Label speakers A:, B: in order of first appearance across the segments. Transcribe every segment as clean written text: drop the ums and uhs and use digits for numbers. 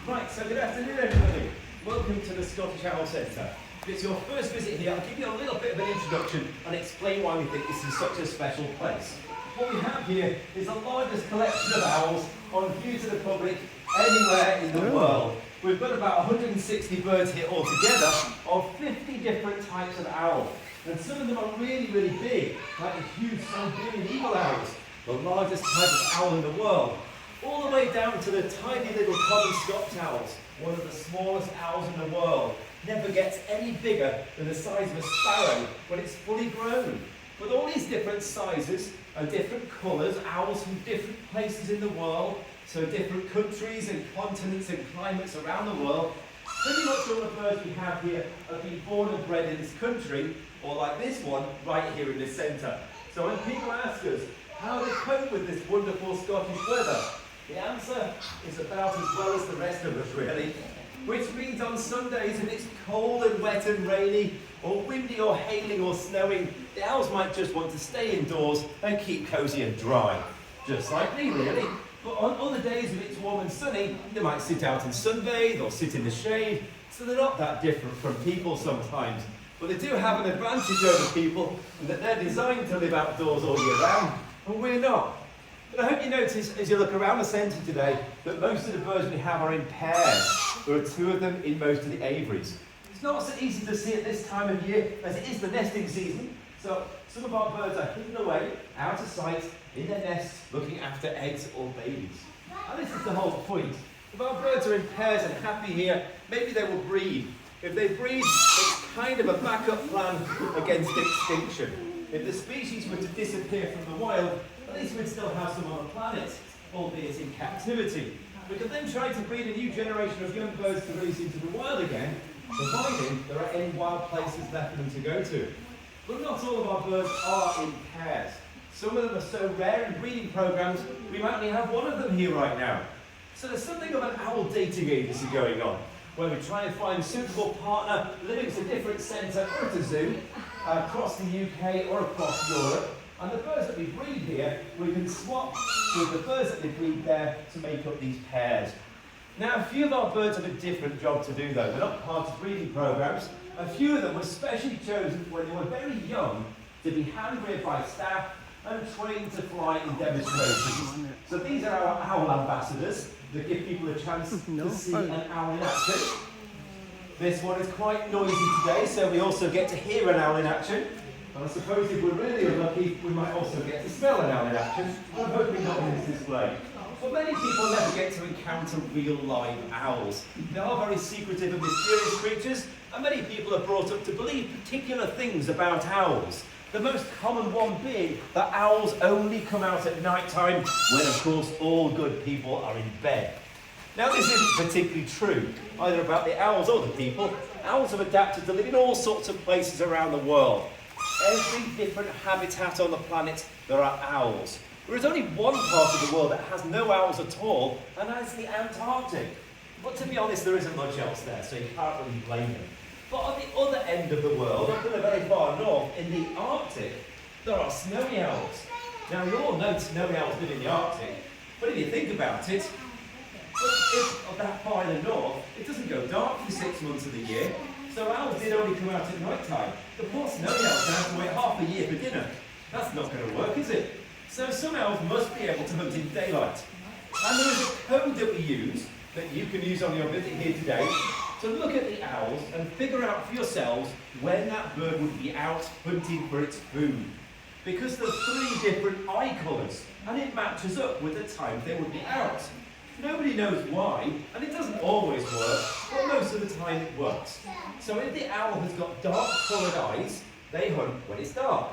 A: Right, so good afternoon everybody. Welcome to the Scottish Owl Centre. If it's your first visit here, I'll give you a little bit of an introduction and explain why we think this is such a special place. What we have here is the largest collection of owls on view to the public anywhere in the world. We've got about 160 birds here altogether of 50 different types of owls. And some of them are really, really big, like the huge Siberian eagle owls, the largest type of owl in the world. All the way down to the tiny little common Scotch owls, one of the smallest owls in the world. Never gets any bigger than the size of a sparrow when it's fully grown. With all these different sizes and different colours, owls from different places in the world, so different countries and continents and climates around the world. Pretty much all the birds we have here have been born and bred in this country, or like this one, right here in the centre. So when people ask us how they cope with this wonderful Scottish weather, the answer is about as well as the rest of us really. Which means on Sundays if it's cold and wet and rainy, or windy or hailing or snowing, the owls might just want to stay indoors and keep cosy and dry. Just like me really. But on other days if it's warm and sunny, they might sit out and sunbathe or sit in the shade, so they're not that different from people sometimes. But they do have an advantage over people in that they're designed to live outdoors all year round, and we're not. But I hope you notice as you look around the centre today that most of the birds we have are in pairs. There are two of them in most of the aviaries. It's not so easy to see at this time of year as it is the nesting season, so some of our birds are hidden away, out of sight, in their nests, looking after eggs or babies. And this is the whole point. If our birds are in pairs and happy here, maybe they will breed. If they breed, it's kind of a backup plan against extinction. If the species were to disappear from the wild, at least we'd still have some on the planet, albeit in captivity. We could then try to breed a new generation of young birds to release into the wild again, providing there are any wild places left for them to go to. But not all of our birds are in pairs. Some of them are so rare in breeding programs, we might only have one of them here right now. So there's something of an owl dating agency going on, where we try and find a suitable partner living at a different centre or at a zoo, across the UK or across Europe. And the birds that we breed here, we can swap with the birds that we breed there to make up these pairs. Now, a few of our birds have a different job to do though. They're not part of breeding programs. A few of them were specially chosen when they were very young to be hand-reared by staff and trained to fly in demonstrations. So these are our owl ambassadors that give people a chance to see an owl in action. This one is quite noisy today, so we also get to hear an owl in action. And I suppose if we're really unlucky, we might also get to smell an owl in action. I'm hoping not in this display. But many people never get to encounter real live owls. They are very secretive and mysterious creatures, and many people are brought up to believe particular things about owls. The most common one being that owls only come out at night time, when of course all good people are in bed. Now this isn't particularly true, either about the owls or the people. Owls have adapted to live in all sorts of places around the world. Every different habitat on the planet, there are owls. There is only one part of the world that has no owls at all, and that's the Antarctic. But to be honest, there isn't much else there, so you can't really blame them. But on the other end of the world, up in the very far north, in the Arctic, there are snowy owls. Now, you all know snowy owls live in the Arctic, but if you think about it, if that far in the north, it doesn't go dark for 6 months of the year, so owls did only come out at night time. The poor snowy owls have to wait half a year for dinner. That's not going to work, is it? So some owls must be able to hunt in daylight. And there is a code that we use, that you can use on your visit here today, to look at the owls and figure out for yourselves when that bird would be out hunting for its food. Because there's 3 different eye colours, and it matches up with the time they would be out. Nobody knows why, and it doesn't always work, but most of the time it works. So if the owl has got dark coloured eyes, they hunt when it's dark.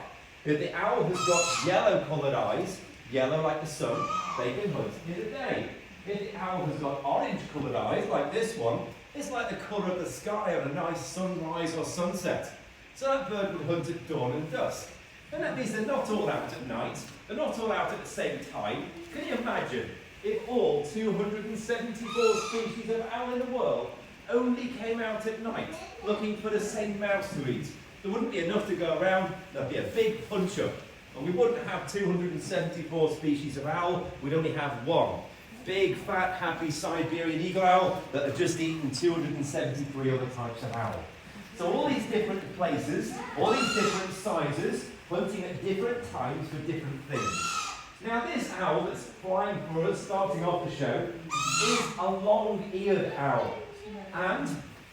A: If the owl has got yellow coloured eyes, yellow like the sun, they can hunt in the day. If the owl has got orange coloured eyes, like this one, it's like the colour of the sky on a nice sunrise or sunset. So that bird would hunt at dawn and dusk. And that means they're not all out at night, they're not all out at the same time. Can you imagine if all 274 species of owl in the world only came out at night, looking for the same mouse to eat? There wouldn't be enough to go around, there'd be a big punch-up. And we wouldn't have 274 species of owl, we'd only have one. big, fat, happy Siberian eagle owl that have just eaten 273 other types of owl. So all these different places, all these different sizes, hunting at different times for different things. Now this owl that's flying for us, starting off the show, is a long-eared owl. And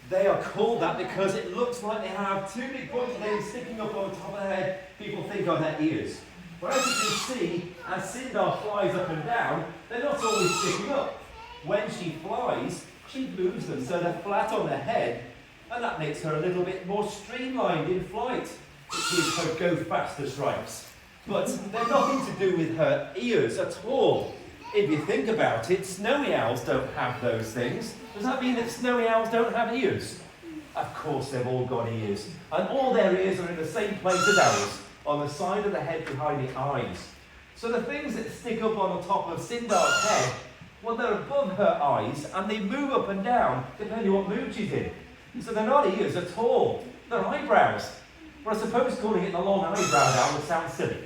A: they are called that because it looks like they have two big pointy things sticking up on the top of their head. People think are their ears. But as you can see, as Sindar flies up and down, they're not always sticking up. When she flies, she moves them so they're flat on their head, and that makes her a little bit more streamlined in flight. It gives her go faster stripes. But they're nothing to do with her ears at all. If you think about it, snowy owls don't have those things. Does that mean that snowy owls don't have ears? Of course they've all got ears. And all their ears are in the same place as ours, on the side of the head behind the eyes. So the things that stick up on the top of Sindar's head, well, they're above her eyes, and they move up and down depending on what mood she's in. So they're not ears at all, they're eyebrows. But I suppose calling it the long eyebrow owl would sound silly.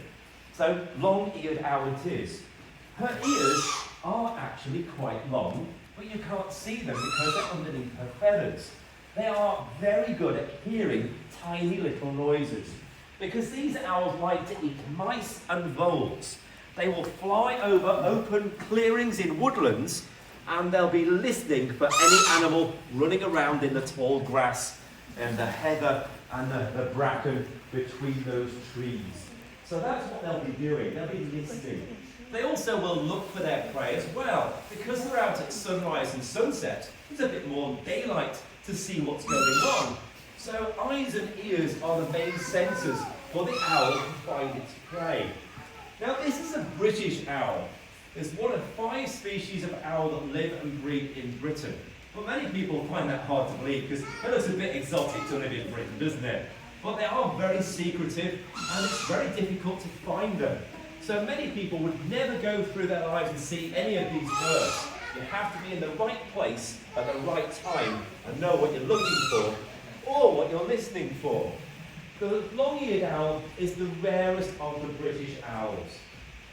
A: So long-eared owl it is. Her ears are actually quite long, but you can't see them because they're underneath her feathers. They are very good at hearing tiny little noises, because these owls like to eat mice and voles. They will fly over open clearings in woodlands, and they'll be listening for any animal running around in the tall grass and the heather and the bracken between those trees. So that's what they'll be doing. They'll be listening. They also will look for their prey as well, because they're out at sunrise and sunset. It's a bit more daylight to see what's going on. So eyes and ears are the main sensors for the owl to find its prey. Now this is a British owl. There's one of 5 species of owl that live and breed in Britain. But many people find that hard to believe because it looks a bit exotic to live in Britain, doesn't it? But they are very secretive and it's very difficult to find them. So many people would never go through their lives and see any of these birds. You have to be in the right place at the right time and know what you're looking for or what you're listening for. The long-eared owl is the rarest of the British owls.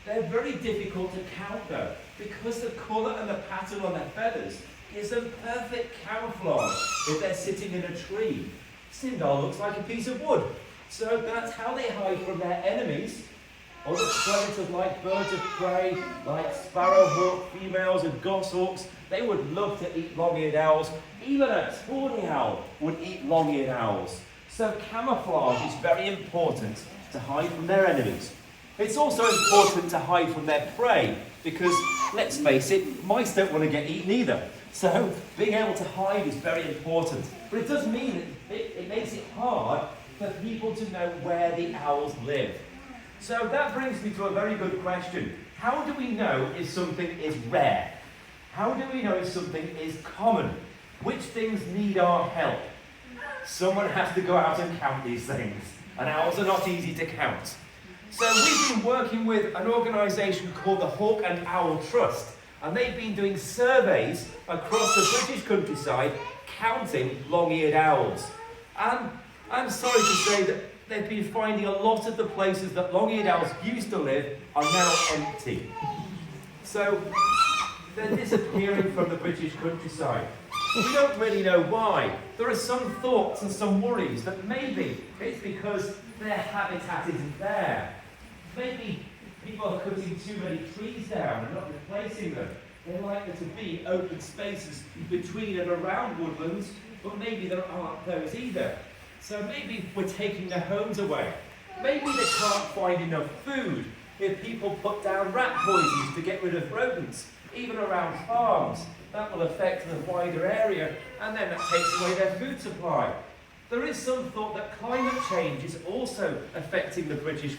A: They're very difficult to count though, because the colour and the pattern on their feathers gives them perfect camouflage if they're sitting in a tree. Sindar looks like a piece of wood, so that's how they hide from their enemies. Other predators like birds of prey, like sparrowhawk females and goshawks, they would love to eat long-eared owls. Even a tawny owl would eat long-eared owls. So camouflage is very important to hide from their enemies. It's also important to hide from their prey because, let's face it, mice don't want to get eaten either. So being able to hide is very important. But it does mean that it makes it hard for people to know where the owls live. So that brings me to a very good question. How do we know if something is rare? How do we know if something is common? Which things need our help? Someone has to go out and count these things. And owls are not easy to count. So we've been working with an organisation called the Hawk and Owl Trust, and they've been doing surveys across the British countryside counting long-eared owls. And I'm sorry to say that they've been finding a lot of the places that long-eared owls used to live are now empty. So they're disappearing from the British countryside. We don't really know why. There are some thoughts and some worries that maybe it's because their habitat isn't there. Maybe people are cutting too many trees down and not replacing them. They like there to be open spaces between and around woodlands, but maybe there aren't those either. So maybe we're taking their homes away. Maybe they can't find enough food if people put down rat poisons to get rid of rodents, even around farms. That will affect the wider area, and then that takes away their food supply. There is some thought that climate change is also affecting the British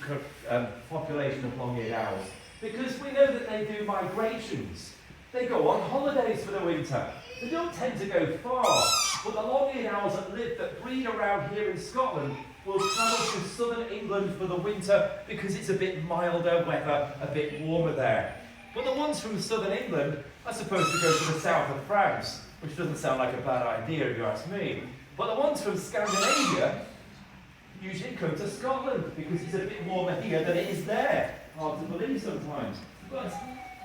A: population of long-eared owls, because we know that they do migrations. They go on holidays for the winter. They don't tend to go far, but the long-eared owls that breed around here in Scotland will travel to southern England for the winter because it's a bit milder weather, a bit warmer there. But the ones from southern England are supposed to go to the south of France, which doesn't sound like a bad idea if you ask me. But the ones from Scandinavia usually come to Scotland because it's a bit warmer here than it is there. Hard to believe sometimes. But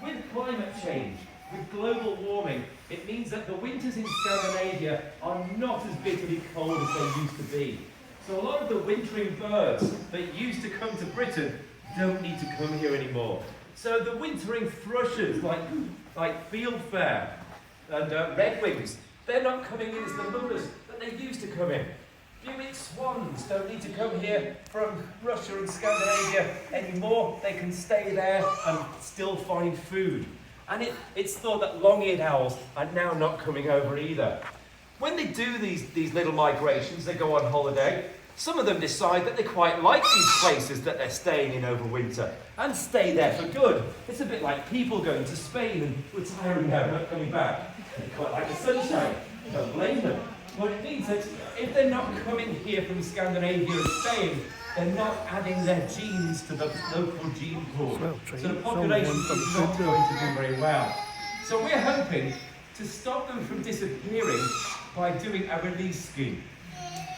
A: with climate change, with global warming, it means that the winters in Scandinavia are not as bitterly cold as they used to be. So a lot of the wintering birds that used to come to Britain don't need to come here anymore. So the wintering thrushes like fieldfare and redwings, they're not coming in as the numbers that they used to come in. Buick swans don't need to come here from Russia and Scandinavia anymore. They can stay there and still find food. And it's thought that long-eared owls are now not coming over either. When they do these little migrations, they go on holiday, some of them decide that they quite like these places that they're staying in over winter and stay there for good. It's a bit like people going to Spain and retiring there and not coming back. They quite like the sunshine. Don't blame them. But it means that if they're not coming here from Scandinavia and staying, they're not adding their genes to the local gene pool. So the population is not going to do very well. So we're hoping to stop them from disappearing by doing a release scheme.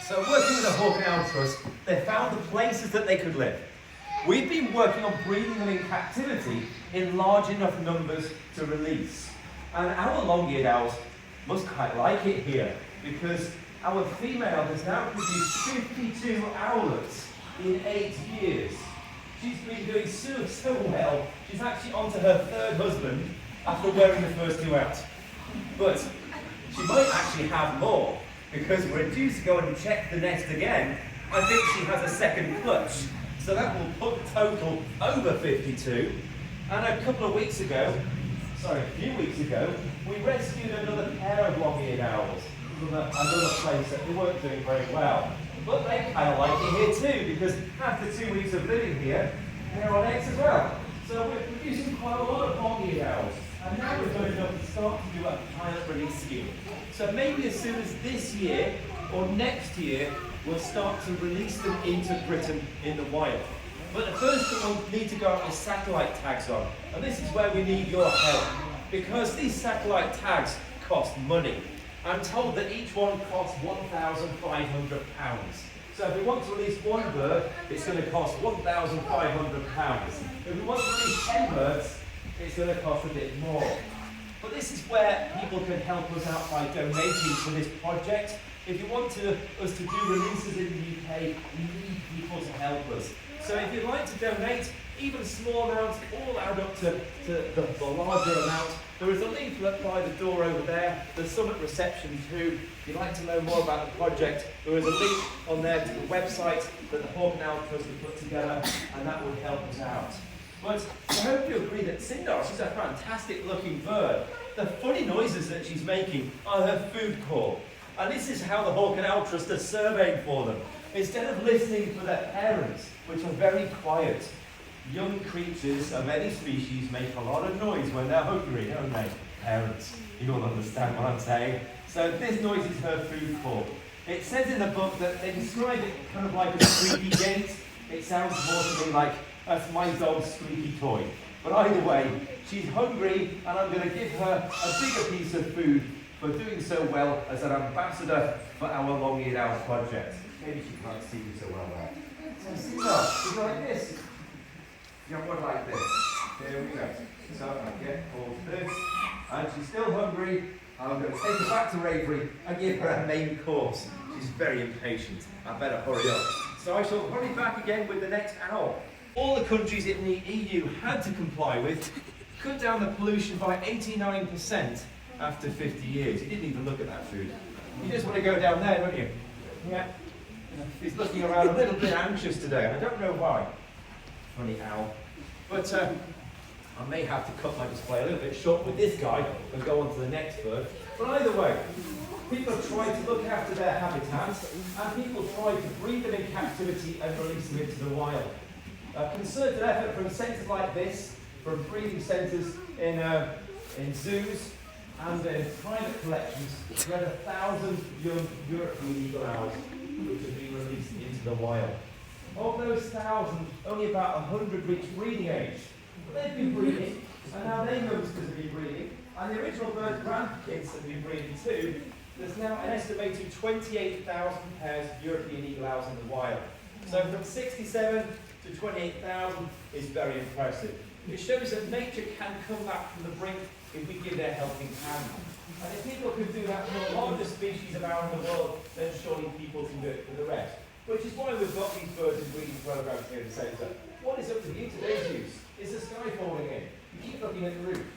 A: So working with the Hawk and Owl Trust, they found the places that they could live. We've been working on breeding them in captivity in large enough numbers to release. And our long-eared owls must quite like it here, because our female has now produced 52 owlets in 8 years. She's been doing so well, she's actually on to her third husband after wearing the first 2 out. But she might actually have more, because we're due to go and check the nest again. I think she has a second clutch, so that will put the total over 52. And a few weeks ago, we rescued another pair of long-eared owls from another place that they weren't doing very well. But they kind of like it here too, because after 2 weeks of living here, they're on eggs as well. So we're producing quite a lot of long-eared owls. And now we're going to start to do a pilot release scheme. So maybe as soon as this year or next year, we'll start to release them into Britain in the wild. But the first thing we'll need to go out with satellite tags on. And this is where we need your help. Because these satellite tags cost money. I'm told that each one costs £1,500. So if we want to release one bird, it's going to cost £1,500. If we want to release 10 birds, it's going to cost a bit more. But this is where people can help us out by donating to this project. If you want us to do releases in the UK, we need people to help us. So if you'd like to donate, even small amounts, all add up to the larger amount. There is a leaflet by the door over there. There's some at reception too. If you'd like to know more about the project, there is a link on there to the website that the Hawk and Owl Trust have put together, and that would help us out. But I hope you agree that Cinder, she's a fantastic looking bird. The funny noises that she's making are her food call. And this is how the Hawk and Owl Trust are surveying for them. Instead of listening for their parents, which are very quiet, young creatures of any species make a lot of noise when they're hungry, don't they? Parents, you'll understand what I'm saying. So this noise is her food call. It says in the book that they describe it kind of like a squeaky gate. It sounds more to me like that's my dog's squeaky toy. But either way, she's hungry, and I'm going to give her a bigger piece of food for doing so well as an ambassador for our long-eared owl project. Maybe she can't see me so well there. So Cinder, she's like this. You know, what like this? There we go. So I get all this, and she's still hungry. I'm going to take her back to Ravery and give her a main course. She's very impatient. I better hurry up. So I shall hurry back again with the next owl. All the countries in the EU had to comply with cut down the pollution by 89% after 50 years. You didn't even look at that food. You just want to go down there, don't you? Yeah. He's looking around a little bit anxious today. I don't know why. Funny owl. But I may have to cut my display a little bit short with this guy and go on to the next bird. But either way, people have tried to look after their habitats, and people try to breed them in captivity and release them into the wild. A concerted effort from centres like this, from breeding centres in zoos and in private collections, we had 1,000 young European eagle owls which have been released into the wild. Of those 1,000, only about 100 reached breeding age. But they've been breeding, and now their youngsters have been breeding, and the original bird grandkids have been breeding too. There's now an estimated 28,000 pairs of European eagle owls in the wild. So from 67 to 28,000 is very impressive. It shows that nature can come back from the brink if we give their helping hand. And if people can do that for the larger species around the world, then surely people can do it for the rest. Which is why we've got these birds and breeding programs here in the centre. What is up with you today's use? Is the sky falling in? You keep looking at the